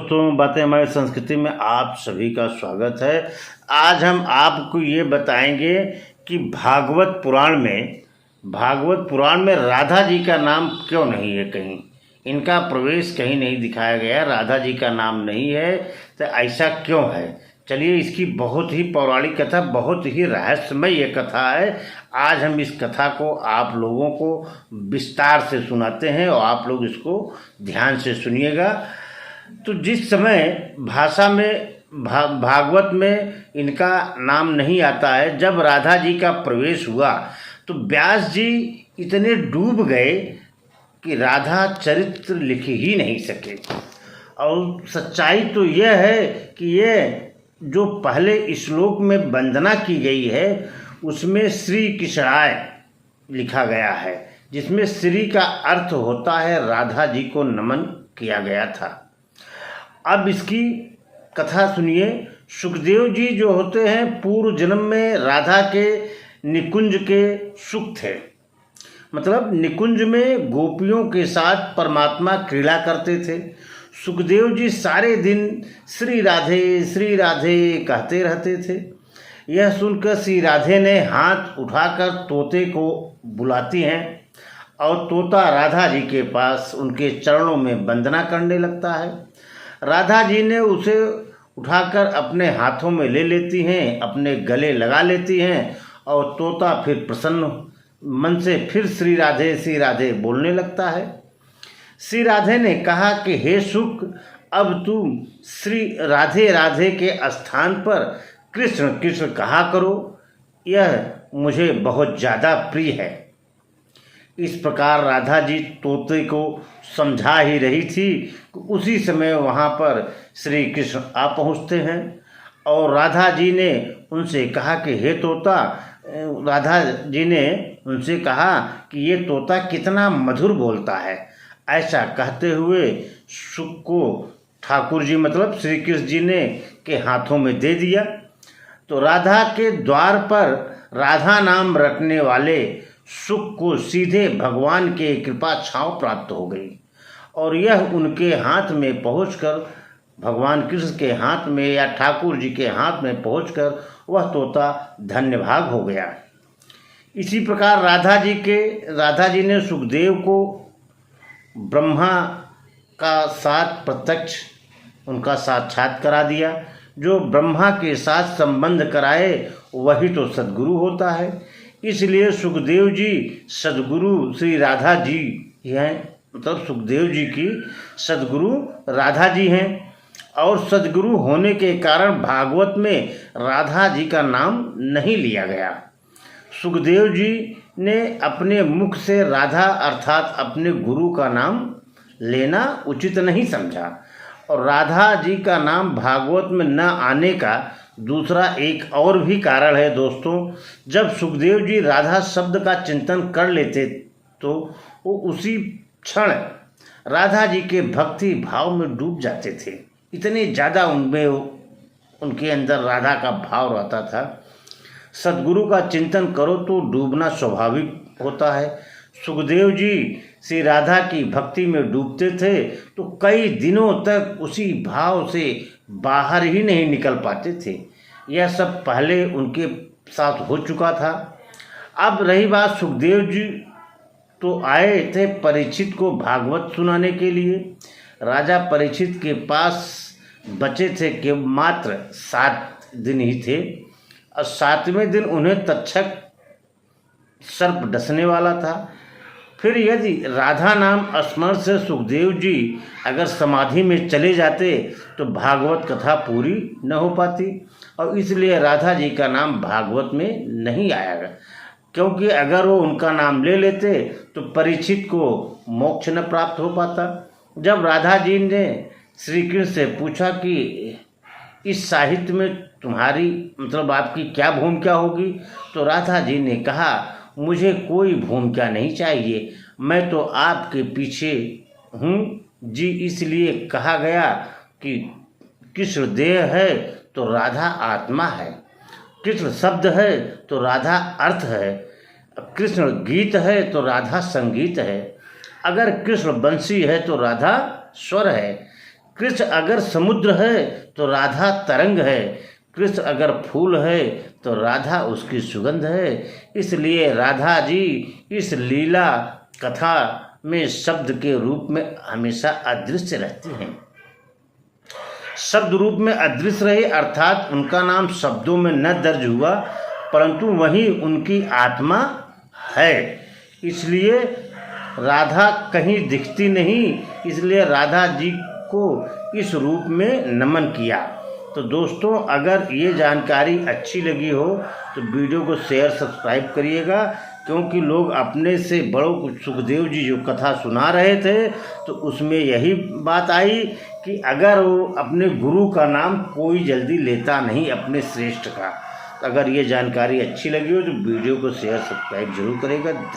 दोस्तों, बातें हमारी संस्कृति में आप सभी का स्वागत है। आज हम आपको ये बताएंगे कि भागवत पुराण में राधा जी का नाम क्यों नहीं है। कहीं इनका प्रवेश कहीं नहीं दिखाया गया, राधा जी का नाम नहीं है, तो ऐसा क्यों है। चलिए, इसकी बहुत ही पौराणिक कथा, बहुत ही रहस्यमय ये कथा है। आज हम इस कथा को आप लोगों को विस्तार से सुनाते हैं और आप लोग इसको ध्यान से सुनिएगा। तो जिस समय भाषा में भागवत में इनका नाम नहीं आता है, जब राधा जी का प्रवेश हुआ तो व्यास जी इतने डूब गए कि राधा चरित्र लिख ही नहीं सके। और सच्चाई तो यह है कि ये जो पहले श्लोक में वंदना की गई है उसमें श्री कृष्णाय लिखा गया है, जिसमें श्री का अर्थ होता है राधा जी को नमन किया गया था। अब इसकी कथा सुनिए। सुखदेव जी जो होते हैं पूर्व जन्म में राधा के निकुंज के सुख थे, मतलब निकुंज में गोपियों के साथ परमात्मा क्रीड़ा करते थे। सुखदेव जी सारे दिन श्री राधे कहते रहते थे। यह सुनकर श्री राधे ने हाथ उठाकर तोते को बुलाती हैं और तोता राधा जी के पास उनके चरणों में वंदना करने लगता है। राधा जी ने उसे उठाकर अपने हाथों में ले लेती हैं, अपने गले लगा लेती हैं और तोता फिर प्रसन्न मन से फिर श्री राधे बोलने लगता है। श्री राधे ने कहा कि हे सुख, अब तुम श्री राधे के स्थान पर कृष्ण कहा करो, यह मुझे बहुत ज़्यादा प्रिय है। इस प्रकार राधा जी तोते को समझा ही रही थी कि उसी समय वहाँ पर श्री कृष्ण आ पहुँचते हैं और राधा जी ने उनसे कहा कि हे तोता, राधा जी ने उनसे कहा कि ये तोता कितना मधुर बोलता है। ऐसा कहते हुए सुख को ठाकुर जी मतलब श्री कृष्ण जी ने के हाथों में दे दिया। तो राधा के द्वार पर राधा नाम रखने वाले सुख को सीधे भगवान के कृपा छांव प्राप्त हो गई और यह उनके हाथ में पहुंचकर, भगवान कृष्ण के हाथ में या ठाकुर जी के हाथ में पहुंचकर वह तोता धन्यभाग हो गया। इसी प्रकार राधा जी ने सुखदेव को ब्रह्मा का साथ प्रत्यक्ष उनका साक्षात करा दिया। जो ब्रह्मा के साथ संबंध कराए वही तो सद्गुरु होता है। इसलिए सुखदेव जी सद्गुरु श्री राधा जी हैं, मतलब सुखदेव जी की सद्गुरु राधा जी हैं। और सद्गुरु होने के कारण भागवत में राधा जी का नाम नहीं लिया गया। सुखदेव जी ने अपने मुख से राधा अर्थात अपने गुरु का नाम लेना उचित नहीं समझा। और राधा जी का नाम भागवत में न आने का दूसरा एक और भी कारण है दोस्तों। जब सुखदेव जी राधा शब्द का चिंतन कर लेते तो वो उसी क्षण राधा जी के भक्ति भाव में डूब जाते थे। इतने ज़्यादा उनमें उनके अंदर राधा का भाव रहता था। सद्गुरु का चिंतन करो तो डूबना स्वाभाविक होता है। सुखदेव जी श्री राधा की भक्ति में डूबते थे तो कई दिनों तक उसी भाव से बाहर ही नहीं निकल पाते थे। यह सब पहले उनके साथ हो चुका था। अब रही बात, सुखदेव जी तो आए थे परीक्षित को भागवत सुनाने के लिए। राजा परीक्षित के पास बचे थे कि मात्र 7 दिन ही थे और 7वें दिन उन्हें तक्षक सर्प डसने वाला था। फिर यदि राधा नाम स्मरण से सुखदेव जी अगर समाधि में चले जाते तो भागवत कथा पूरी न हो पाती और इसलिए राधा जी का नाम भागवत में नहीं आएगा, क्योंकि अगर वो उनका नाम ले लेते तो परीक्षित को मोक्ष न प्राप्त हो पाता। जब राधा जी ने श्री कृष्ण से पूछा कि इस साहित्य में तुम्हारी मतलब आपकी क्या भूमिका होगी, तो राधा जी ने कहा मुझे कोई भूमिका नहीं चाहिए, मैं तो आपके पीछे हूँ जी। इसलिए कहा गया कि कृष्ण देह है तो राधा आत्मा है, कृष्ण शब्द है तो राधा अर्थ है, कृष्ण गीत है तो राधा संगीत है, अगर कृष्ण बंसी है तो राधा स्वर है, कृष्ण अगर समुद्र है तो राधा तरंग है, कृष्ण अगर फूल है तो राधा उसकी सुगंध है। इसलिए राधा जी इस लीला कथा में शब्द के रूप में हमेशा अदृश्य रहती हैं। शब्द रूप में अदृश्य रहे अर्थात उनका नाम शब्दों में न दर्ज हुआ, परंतु वही उनकी आत्मा है। इसलिए राधा कहीं दिखती नहीं, इसलिए राधा जी को इस रूप में नमन किया। तो दोस्तों, अगर ये जानकारी अच्छी लगी हो तो वीडियो को शेयर सब्सक्राइब करिएगा, क्योंकि लोग अपने से बड़ों को सुखदेव जी जो कथा सुना रहे थे तो उसमें यही बात आई कि अगर वो अपने गुरु का नाम कोई जल्दी लेता नहीं, अपने श्रेष्ठ का। अगर ये जानकारी अच्छी लगी हो तो वीडियो को शेयर सब्सक्राइब जरूर करेगा।